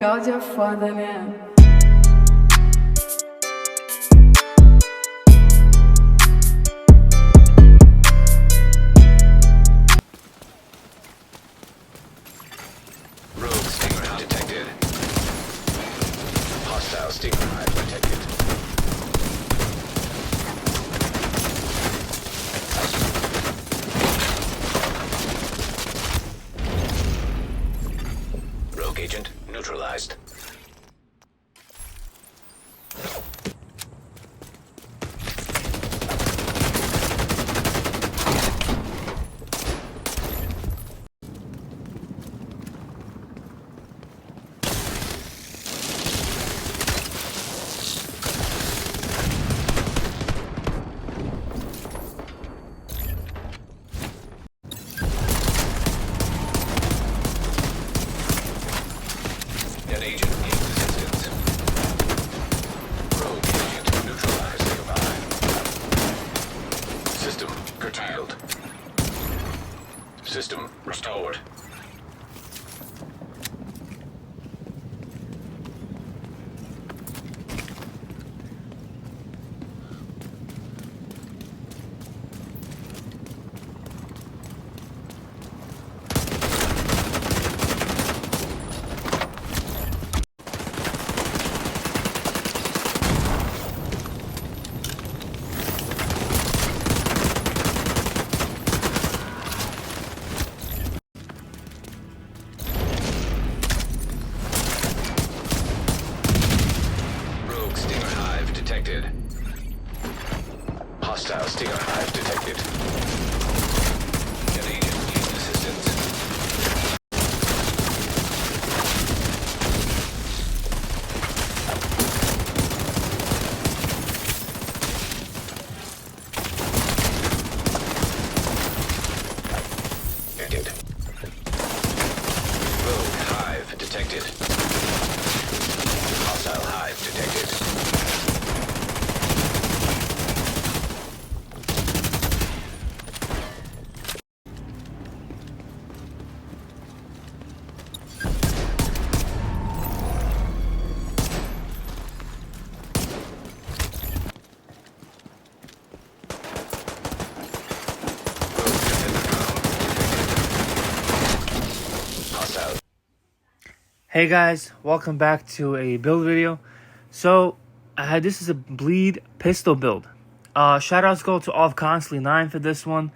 God, you're father, man. Rogue Stinger Hive detected. Hostile Stinger Hive detected. Rogue agent neutralized. That agent needs assistance. Rogue agent neutralized. Nearby. System curtailed. System restored. Rogue Stinger Hive detected. Hostile Stinger Hive detected. That agent needs assistance. Detected. Rogue Hive detected. Hostile Hive detected. Rogue defender drone detected. Hostile. Hey guys, welcome back to a build video. So, this is a bleed pistol build. Shoutouts go to Off Constantly 9 for this one.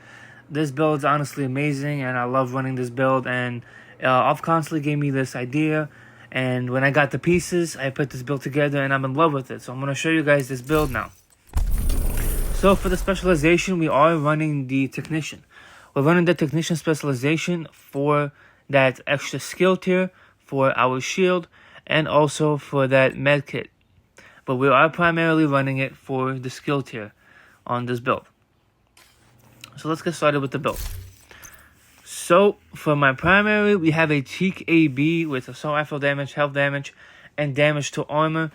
This build is honestly amazing and I love running this build, and Off Constantly gave me this idea, and when I got the pieces, I put this build together and I'm in love with it. So I'm going to show you guys this build now. So for the specialization, we are running the Technician. We're running the Technician specialization for that extra skill tier, for our shield, and also for that med kit. But we are primarily running it for the skill tier on this build. So let's get started with the build. So for my primary, we have a Cheek AB with assault rifle damage, health damage, and damage to armor.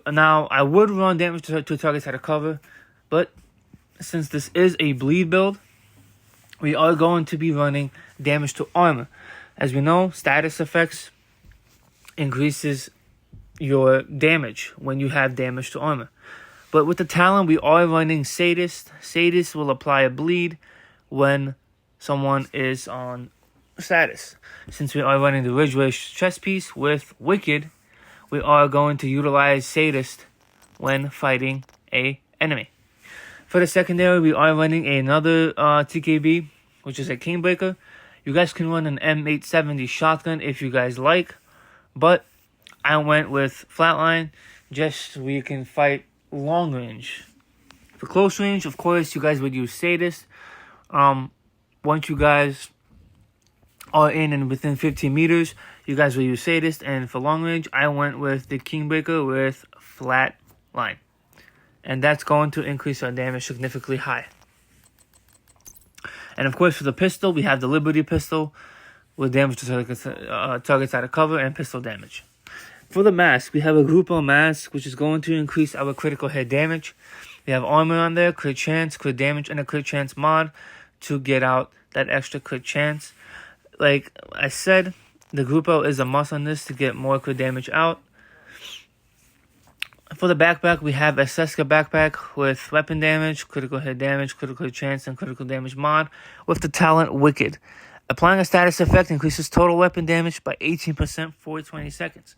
Now, I would run damage to targets out of cover, but since this is a bleed build, we are going to be running damage to armor. As we know, status effects increases your damage when you have damage to armor. But with the Talon, we are running Sadist. Sadist will apply a bleed when someone is on status. Since we are running the Ridgeway chest piece with Wicked, we are going to utilize Sadist when fighting a enemy. For the secondary, we are running another TKB, which is a Kingbreaker. You guys can run an M870 shotgun if you guys like, but I went with Flatline just so we can fight long range. For close range, of course, you guys would use Sadist. Once you guys are in and within 15 meters, you guys will use Sadist. And for long range, I went with the Kingbreaker with Flatline. And that's going to increase our damage significantly high. And of course, for the pistol, we have the Liberty pistol with damage to targets out of cover and pistol damage. For the mask, we have a Grupo mask, which is going to increase our critical hit damage. We have armor on there, crit chance, crit damage, and a crit chance mod to get out that extra crit chance. Like I said, The Grupo is a must on this to get more crit damage out. For the backpack, we have a Seska backpack with weapon damage, critical hit damage, critical hit chance, and critical damage mod with the talent Wicked. Applying a status effect increases total weapon damage by 18% for 20 seconds.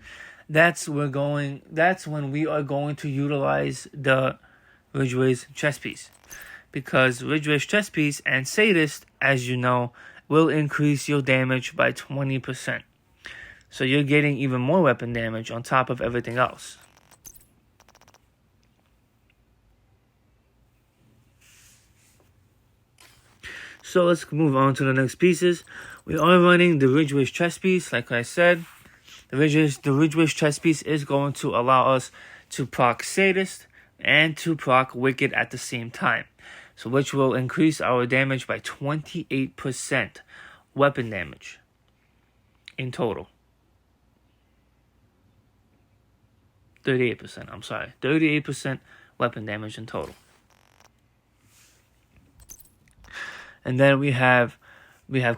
That's when we are going to utilize the Ridgeway's chest piece. Because Ridgeway's chest piece and Sadist, as you know, will increase your damage by 20%. So you're getting even more weapon damage on top of everything else. So let's move on to the next pieces. We are running the Ridgeway's chest piece, like I said. The Ridgeway's chest piece is going to allow us to proc Sadist and to proc Wicked at the same time. So which will increase our damage by 28% weapon damage in total. 38%, I'm sorry. 38% weapon damage in total. And then we have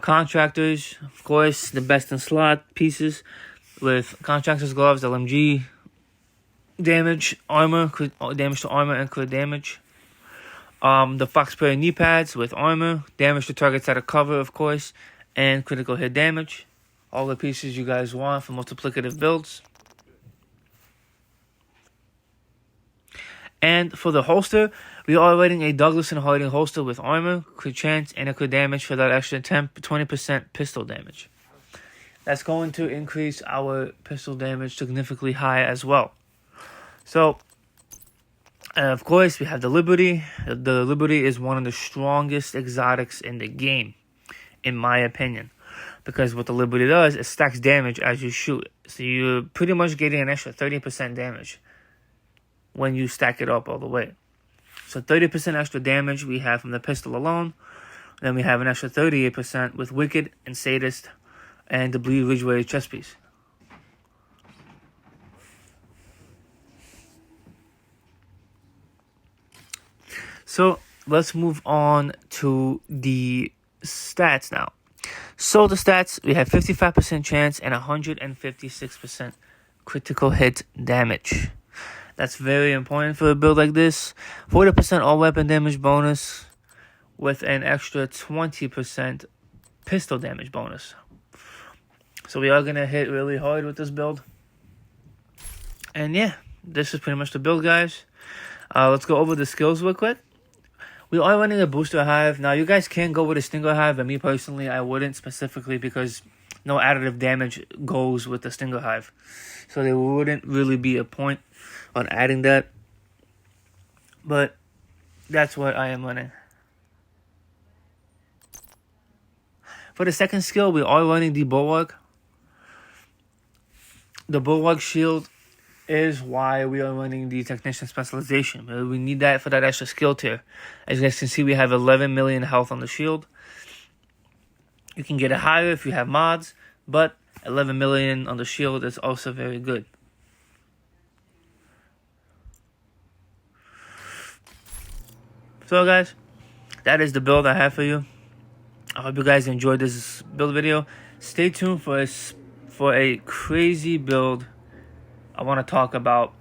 Contractors, of course, the best in slot pieces with Contractor's gloves, LMG damage, armor, damage to armor and crit damage. The Foxberry knee pads with armor, damage to targets out of cover, of course, and critical hit damage. All the pieces you guys want for multiplicative builds. And for the holster, we are running a Douglas & Harding holster with armor, crit chance, and a crit damage for that extra 20% pistol damage. That's going to increase our pistol damage significantly high as well. So, of course, we have the Liberty. The Liberty is one of the strongest exotics in the game, in my opinion. Because what the Liberty does, it stacks damage as you shoot. So you're pretty much getting an extra 30% damage when you stack it up all the way. So 30% extra damage we have from the pistol alone. Then we have an extra 38% with Wicked and Sadist and the Bleed Ridgeway chest piece. So let's move on to the stats now. So the stats, we have 55% chance and 156% critical hit damage. That's very important for a build like this. 40% all weapon damage bonus with an extra 20% pistol damage bonus. So we are going to hit really hard with this build. And yeah, this is pretty much the build, guys. Let's go over the skills real quick. We are running a booster hive. Now, you guys can go with a Stinger hive, and me personally, I wouldn't, specifically because no additive damage goes with the Stinger hive. So there wouldn't really be a point on adding that. But that's what I am running. For the second skill, we are running the Bulwark. The Bulwark shield is why we are running the Technician specialization. We need that for that extra skill tier. As you guys can see, we have 11 million health on the shield. You can get it higher if you have mods, but 11 million on the shield is also very good. So guys, that is the build I have for you. I hope you guys enjoyed this build video. Stay tuned for a crazy build I want to talk about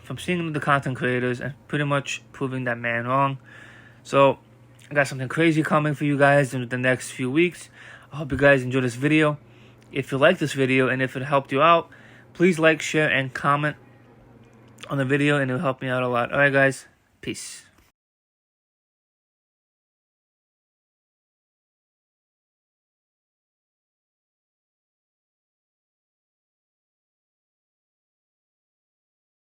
from seeing the content creators and pretty much proving that man wrong. So I got something crazy coming for you guys in the next few weeks. I hope you guys enjoy this video. If you like this video and if it helped you out, please like, share, and comment on the video, and it will help me out a lot. Alright guys, peace.